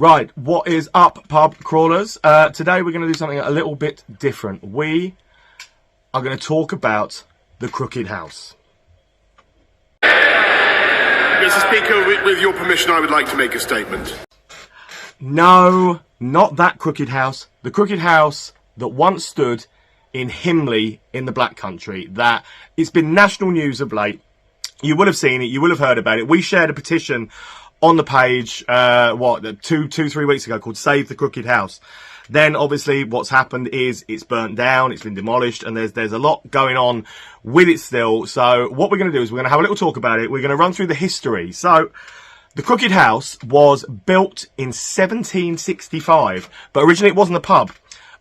Right, what is up, pub crawlers? Today we're going to do something a little bit different. We are going to talk about the Crooked House. Mr. Speaker, with your permission, I would like to make a statement. No, not that Crooked House. The Crooked House that once stood in Himley in the Black Country. That it's been national news of late. You will have seen it. You will have heard about it. We shared a petition on the page, 3 weeks ago, called Save the Crooked House. Then, obviously, what's happened is it's burnt down, it's been demolished, and there's a lot going on with it still. So, what we're going to do is we're going to have a little talk about it. We're going to run through the history. So, the Crooked House was built in 1765, but originally it wasn't a pub.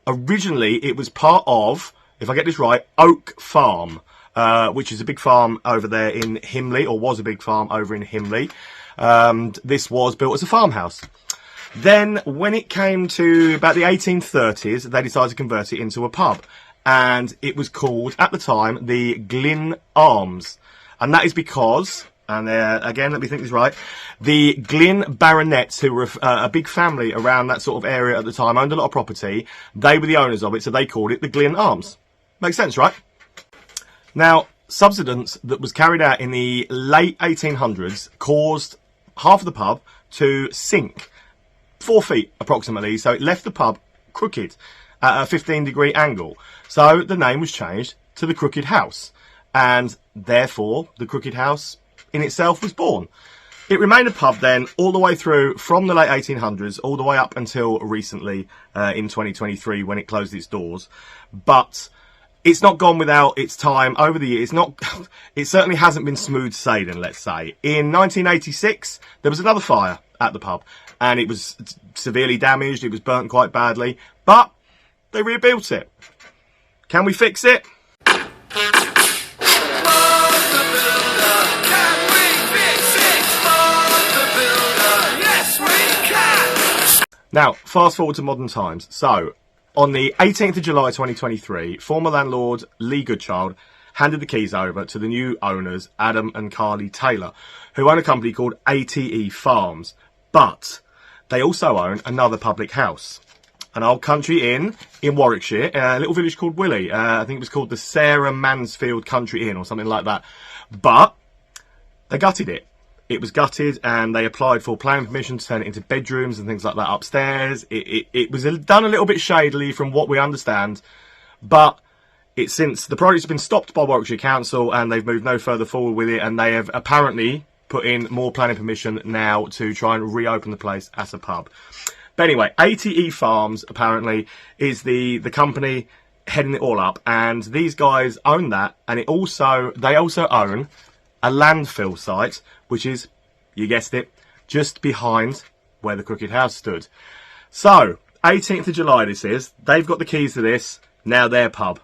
Originally, it was part of, if I get this right, Oak Farm, which is a big farm over there in Himley, or was a big farm over in Himley. This was built as a farmhouse. Then, when it came to about the 1830s, they decided to convert it into a pub. And it was called, at the time, the Glyn Arms. And that is because, and again, let me think this right, the Glyn baronets, who were a big family around that sort of area at the time, owned a lot of property. They were the owners of it, so they called it the Glyn Arms. Makes sense, right? Now, subsidence that was carried out in the late 1800s caused half of the pub to sink 4 feet approximately, so it left the pub crooked at a 15-degree angle. So the name was changed to the Crooked House, and therefore the Crooked House in itself was born. It remained a pub then all the way through from the late 1800s all the way up until recently in 2023 when it closed its doors. But it's not gone without its time over the years. It certainly hasn't been smooth sailing, let's say. In 1986, there was another fire at the pub, and it was severely damaged. It was burnt quite badly, but they rebuilt it. Can we fix it? Now, fast forward to modern times. So, on the 18th of July 2023, former landlord Lee Goodchild handed the keys over to the new owners, Adam and Carly Taylor, who own a company called ATE Farms. But they also own another public house, an old country inn in Warwickshire, a little village called Willey. I think it was called the Sarah Mansfield Country Inn or something like that. But they gutted it. It was gutted, and they applied for planning permission to turn it into bedrooms and things like that upstairs. It was done a little bit shadily from what we understand, but since the project's been stopped by Warwickshire Council and they've moved no further forward with it, and they have apparently put in more planning permission now to try and reopen the place as a pub. But anyway, ATE Farms apparently is the company heading it all up, and these guys own that, and they also own a landfill site, which is, you guessed it, just behind where the Crooked House stood. So, 18th of July this is, they've got the keys to this, now their pub.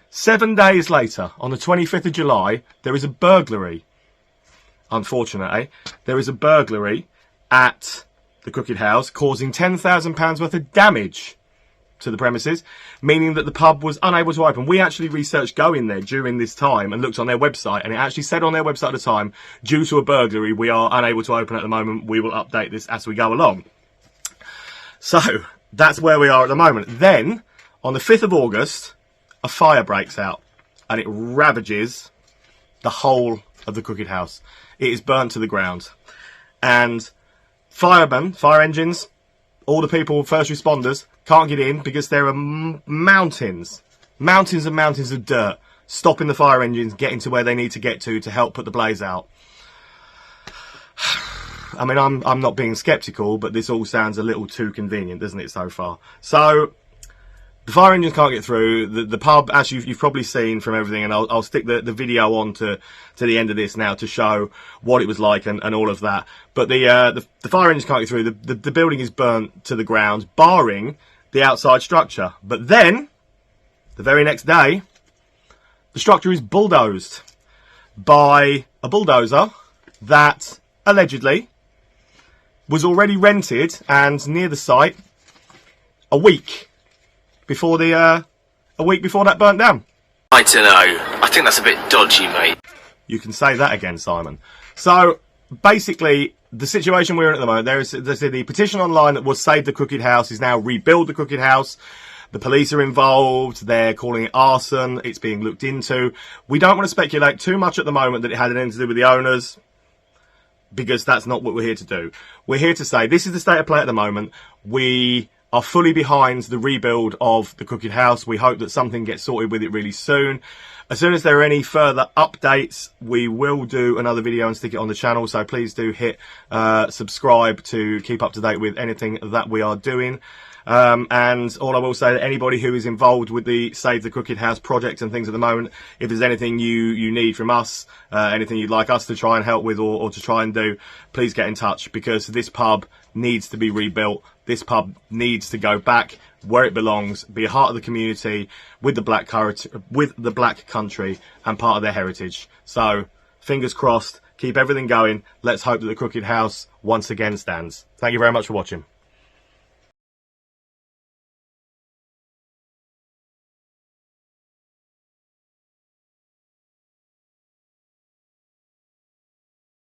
7 days later, on the 25th of July, there is a burglary. Unfortunately, there is a burglary at the Crooked House, causing £10,000 worth of damage to the premises, meaning that the pub was unable to open. We actually researched going there during this time and looked on their website, and it actually said on their website at the time, due to a burglary, we are unable to open at the moment. We will update this as we go along. So, that's where we are at the moment. Then, on the 5th of August, a fire breaks out, and it ravages the whole of the Crooked House. It is burnt to the ground. And firemen, fire engines, all the people, first responders, can't get in because there are mountains and mountains of dirt stopping the fire engines getting to where they need to get to help put the blaze out. I mean, I'm not being sceptical, but this all sounds a little too convenient, doesn't it, so far? So, the fire engines can't get through. The pub, as you've probably seen from everything, and I'll stick the video on to the end of this now to show what it was like and all of that. But the fire engines can't get through. The building is burnt to the ground, barring the outside structure. But then, the very next day, the structure is bulldozed by a bulldozer that allegedly was already rented and near the site a week before that burnt down. I don't know. I think that's a bit dodgy, mate. You can say that again, Simon. So, basically, the situation we're in at the moment, there's the petition online that was Save the Crooked House is now Rebuild the Crooked House. The police are involved. They're calling it arson. It's being looked into. We don't want to speculate too much at the moment that it had anything to do with the owners, because that's not what we're here to do. We're here to say this is the state of play at the moment. We are fully behind the rebuild of the Crooked House. We hope that something gets sorted with it really soon. As soon as there are any further updates, we will do another video and stick it on the channel. So please do hit subscribe to keep up to date with anything that we are doing. And all I will say, that anybody who is involved with the Save the Crooked House project and things at the moment, if there's anything you need from us, anything you'd like us to try and help with or to try and do, please get in touch, because this pub needs to be rebuilt. This pub needs to go back where it belongs, be a heart of the community with the black country and part of their heritage. So fingers crossed, keep everything going. Let's hope that the Crooked House once again stands. Thank you very much for watching.